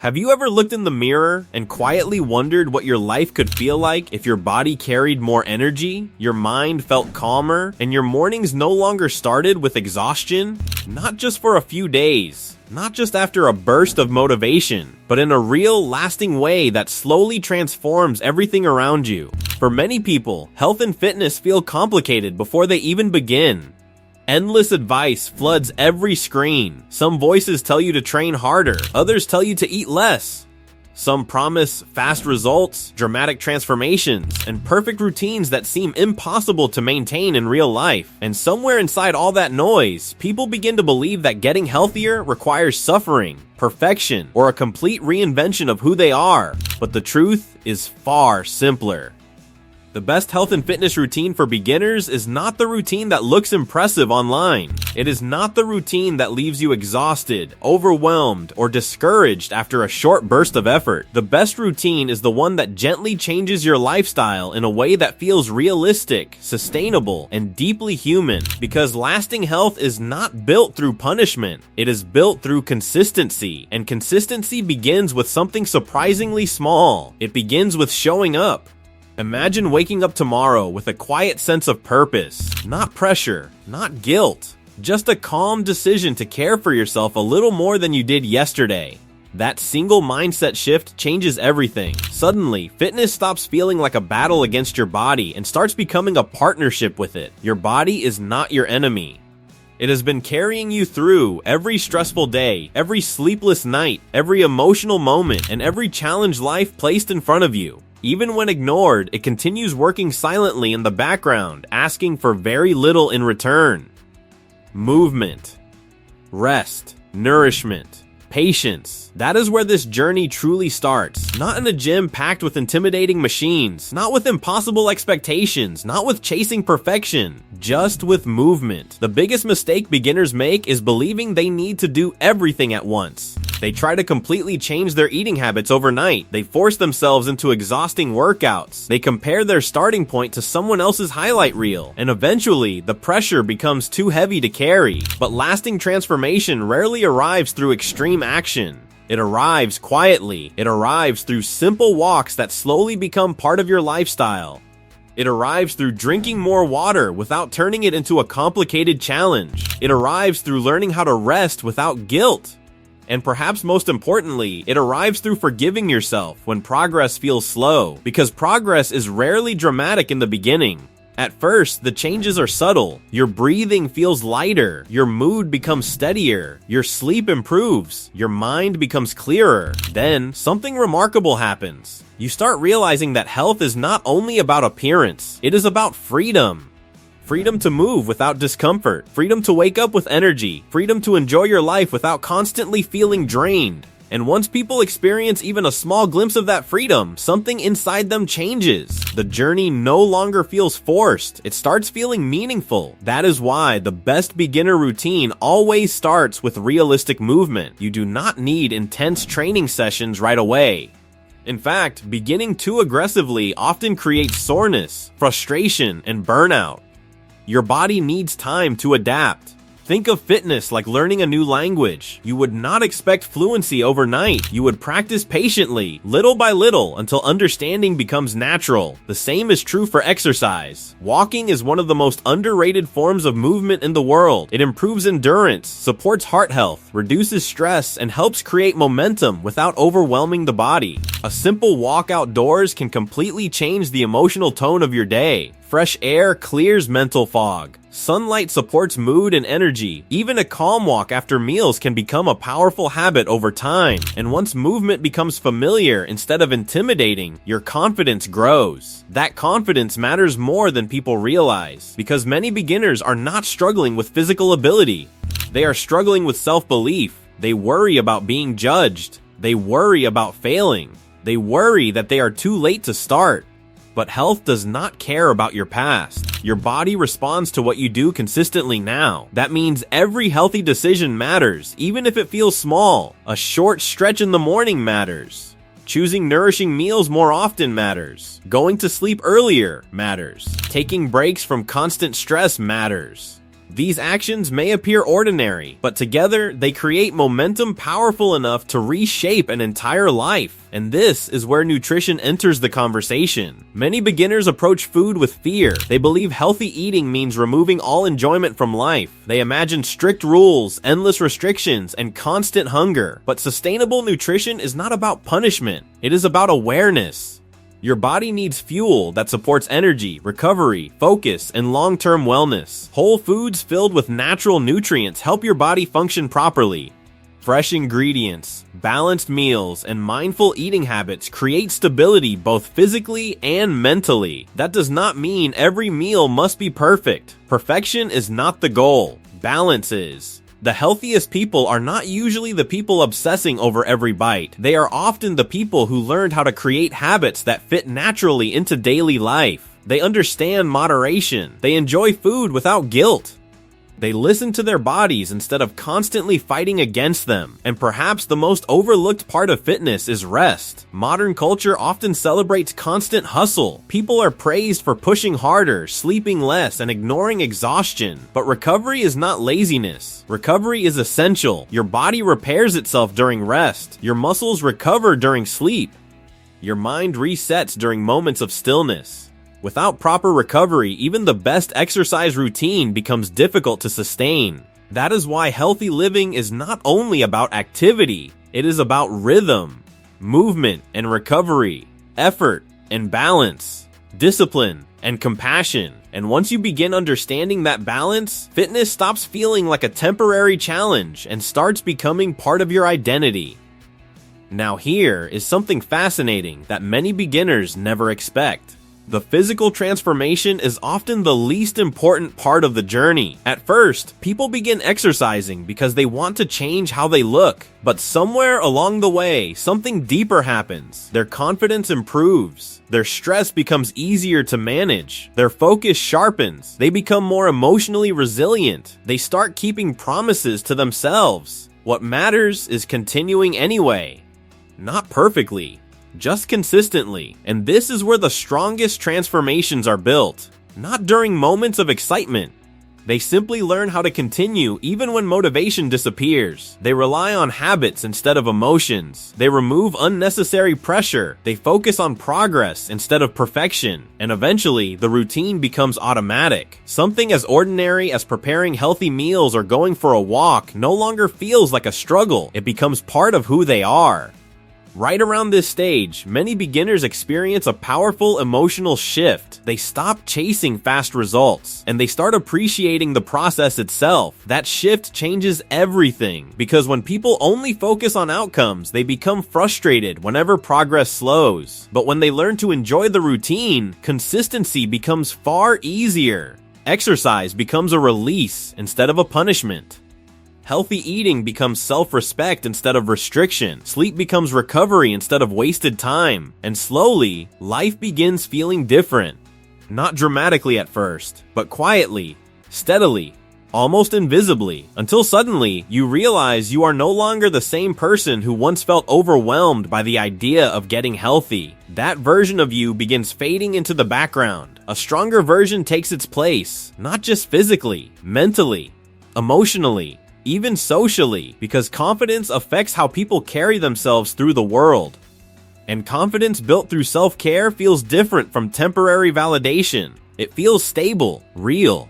Have you ever looked in the mirror and quietly wondered what your life could feel like if your body carried more energy, your mind felt calmer, and your mornings no longer started with exhaustion? Not just for a few days, not just after a burst of motivation, but in a real, lasting way that slowly transforms everything around you. For many people, health and fitness feel complicated before they even begin. Endless advice floods every screen. Some voices tell you to train harder, others tell you to eat less. Some promise fast results, dramatic transformations, and perfect routines that seem impossible to maintain in real life. And somewhere inside all that noise, people begin to believe that getting healthier requires suffering, perfection, or a complete reinvention of who they are. But the truth is far simpler. The best health and fitness routine for beginners is not the routine that looks impressive online. It is not the routine that leaves you exhausted, overwhelmed, or discouraged after a short burst of effort. The best routine is the one that gently changes your lifestyle in a way that feels realistic, sustainable, and deeply human. Because lasting health is not built through punishment. It is built through consistency. And consistency begins with something surprisingly small. It begins with showing up. Imagine waking up tomorrow with a quiet sense of purpose, not pressure, not guilt, just a calm decision to care for yourself a little more than you did yesterday. That single mindset shift changes everything. Suddenly, fitness stops feeling like a battle against your body and starts becoming a partnership with it. Your body is not your enemy. It has been carrying you through every stressful day, every sleepless night, every emotional moment, and every challenge life placed in front of you. Even when ignored, it continues working silently in the background, asking for very little in return. Movement, rest, nourishment, patience. That is where this journey truly starts. Not in a gym packed with intimidating machines, not with impossible expectations, not with chasing perfection, just with movement. The biggest mistake beginners make is believing they need to do everything at once. They try to completely change their eating habits overnight. They force themselves into exhausting workouts. They compare their starting point to someone else's highlight reel. And eventually, the pressure becomes too heavy to carry. But lasting transformation rarely arrives through extreme action. It arrives quietly. It arrives through simple walks that slowly become part of your lifestyle. It arrives through drinking more water without turning it into a complicated challenge. It arrives through learning how to rest without guilt. And perhaps most importantly, it arrives through forgiving yourself when progress feels slow, because progress is rarely dramatic in the beginning. At first, the changes are subtle. Your breathing feels lighter, your mood becomes steadier, your sleep improves, your mind becomes clearer. Then, something remarkable happens. You start realizing that health is not only about appearance, it is about freedom. Freedom to move without discomfort, freedom to wake up with energy, freedom to enjoy your life without constantly feeling drained. And once people experience even a small glimpse of that freedom, something inside them changes. The journey no longer feels forced. It starts feeling meaningful. That is why the best beginner routine always starts with realistic movement. You do not need intense training sessions right away. In fact, beginning too aggressively often creates soreness, frustration, and burnout. Your body needs time to adapt. Think of fitness like learning a new language. You would not expect fluency overnight. You would practice patiently, little by little, until understanding becomes natural. The same is true for exercise. Walking is one of the most underrated forms of movement in the world. It improves endurance, supports heart health, reduces stress, and helps create momentum without overwhelming the body. A simple walk outdoors can completely change the emotional tone of your day. Fresh air clears mental fog. Sunlight supports mood and energy. Even a calm walk after meals can become a powerful habit over time. And once movement becomes familiar instead of intimidating, your confidence grows. That confidence matters more than people realize, because many beginners are not struggling with physical ability. They are struggling with self-belief. They worry about being judged. They worry about failing. They worry that they are too late to start. But health does not care about your past. Your body responds to what you do consistently now. That means every healthy decision matters, even if it feels small. A short stretch in the morning matters. Choosing nourishing meals more often matters. Going to sleep earlier matters. Taking breaks from constant stress matters. These actions may appear ordinary, but together they create momentum powerful enough to reshape an entire life. And this is where nutrition enters the conversation. Many beginners approach food with fear. They believe healthy eating means removing all enjoyment from life. They imagine strict rules, endless restrictions, and constant hunger. But sustainable nutrition is not about punishment. It is about awareness. Your body needs fuel that supports energy, recovery, focus, and long-term wellness. Whole foods filled with natural nutrients help your body function properly. Fresh ingredients, balanced meals, and mindful eating habits create stability both physically and mentally. That does not mean every meal must be perfect. Perfection is not the goal. Balance is. The healthiest people are not usually the people obsessing over every bite. They are often the people who learned how to create habits that fit naturally into daily life. They understand moderation. They enjoy food without guilt. They listen to their bodies instead of constantly fighting against them. And perhaps the most overlooked part of fitness is rest. Modern culture often celebrates constant hustle. People are praised for pushing harder, sleeping less, and ignoring exhaustion. But recovery is not laziness. Recovery is essential. Your body repairs itself during rest. Your muscles recover during sleep. Your mind resets during moments of stillness. Without proper recovery, even the best exercise routine becomes difficult to sustain. That is why healthy living is not only about activity, it is about rhythm, movement and recovery, effort and balance, discipline and compassion. And once you begin understanding that balance, fitness stops feeling like a temporary challenge and starts becoming part of your identity. Now here is something fascinating that many beginners never expect. The physical transformation is often the least important part of the journey. At first, people begin exercising because they want to change how they look. But somewhere along the way, something deeper happens. Their confidence improves. Their stress becomes easier to manage. Their focus sharpens. They become more emotionally resilient. They start keeping promises to themselves. What matters is continuing anyway. Not perfectly, just consistently. And this is where the strongest transformations are built. Not during moments of excitement. They simply learn how to continue even when motivation disappears. They rely on habits instead of emotions. They remove unnecessary pressure. They focus on progress instead of perfection. And eventually, the routine becomes automatic. Something as ordinary as preparing healthy meals or going for a walk no longer feels like a struggle. It becomes part of who they are. Right around this stage, many beginners experience a powerful emotional shift. They stop chasing fast results, and they start appreciating the process itself. That shift changes everything, because when people only focus on outcomes, they become frustrated whenever progress slows. But when they learn to enjoy the routine, consistency becomes far easier. Exercise becomes a release instead of a punishment. Healthy eating becomes self-respect instead of restriction. Sleep becomes recovery instead of wasted time. And slowly, life begins feeling different. Not dramatically at first, but quietly, steadily, almost invisibly, until suddenly you realize you are no longer the same person who once felt overwhelmed by the idea of getting healthy. That version of you begins fading into the background. A stronger version takes its place, not just physically, mentally, emotionally, even socially, because confidence affects how people carry themselves through the world. And confidence built through self-care feels different from temporary validation. It feels stable, real,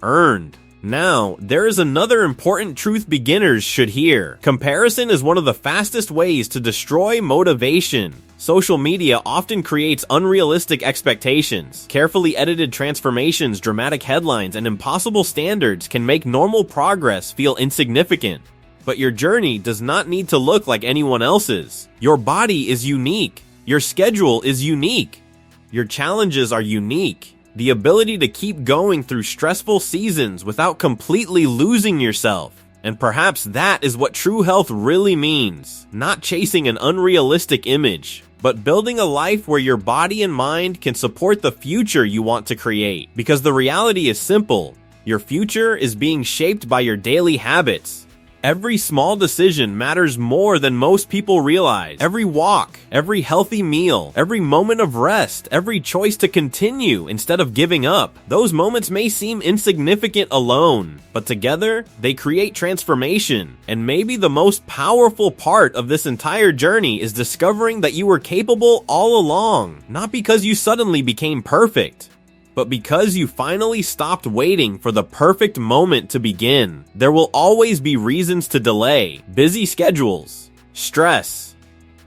earned. Now, there is another important truth beginners should hear. Comparison is one of the fastest ways to destroy motivation. Social media often creates unrealistic expectations. Carefully edited transformations, dramatic headlines, and impossible standards can make normal progress feel insignificant. But your journey does not need to look like anyone else's. Your body is unique. Your schedule is unique. Your challenges are unique. The ability to keep going through stressful seasons without completely losing yourself. And perhaps that is what true health really means. Not chasing an unrealistic image, but building a life where your body and mind can support the future you want to create. Because the reality is simple. Your future is being shaped by your daily habits. Every small decision matters more than most people realize. Every walk, every healthy meal, every moment of rest, every choice to continue instead of giving up. Those moments may seem insignificant alone, but together, they create transformation. And maybe the most powerful part of this entire journey is discovering that you were capable all along, not because you suddenly became perfect, but because you finally stopped waiting for the perfect moment to begin. There will always be reasons to delay: busy schedules, stress,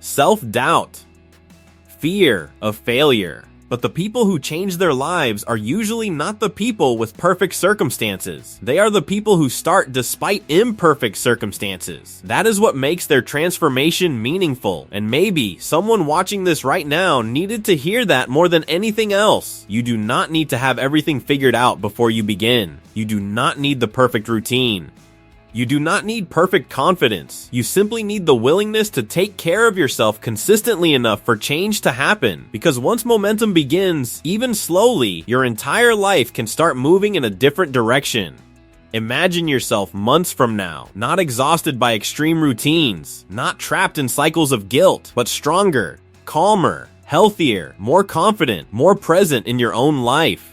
self-doubt, fear of failure. But the people who change their lives are usually not the people with perfect circumstances. They are the people who start despite imperfect circumstances. That is what makes their transformation meaningful. And maybe someone watching this right now needed to hear that more than anything else. You do not need to have everything figured out before you begin. You do not need the perfect routine. You do not need perfect confidence. You simply need the willingness to take care of yourself consistently enough for change to happen. Because once momentum begins, even slowly, your entire life can start moving in a different direction. Imagine yourself months from now, not exhausted by extreme routines, not trapped in cycles of guilt, but stronger, calmer, healthier, more confident, more present in your own life.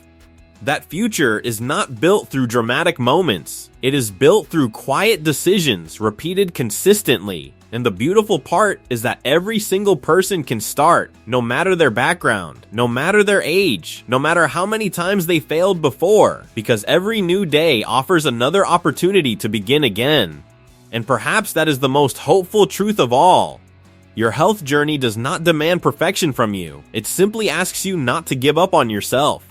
That future is not built through dramatic moments. It is built through quiet decisions repeated consistently. And the beautiful part is that every single person can start, no matter their background, no matter their age, no matter how many times they failed before, because every new day offers another opportunity to begin again. And perhaps that is the most hopeful truth of all. Your health journey does not demand perfection from you. It simply asks you not to give up on yourself.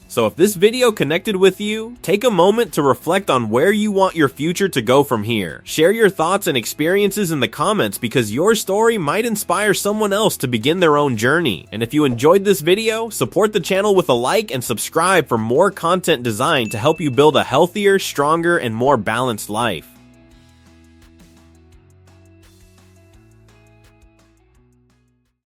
So if this video connected with you, take a moment to reflect on where you want your future to go from here. Share your thoughts and experiences in the comments because your story might inspire someone else to begin their own journey. And if you enjoyed this video, support the channel with a like and subscribe for more content designed to help you build a healthier, stronger, and more balanced life.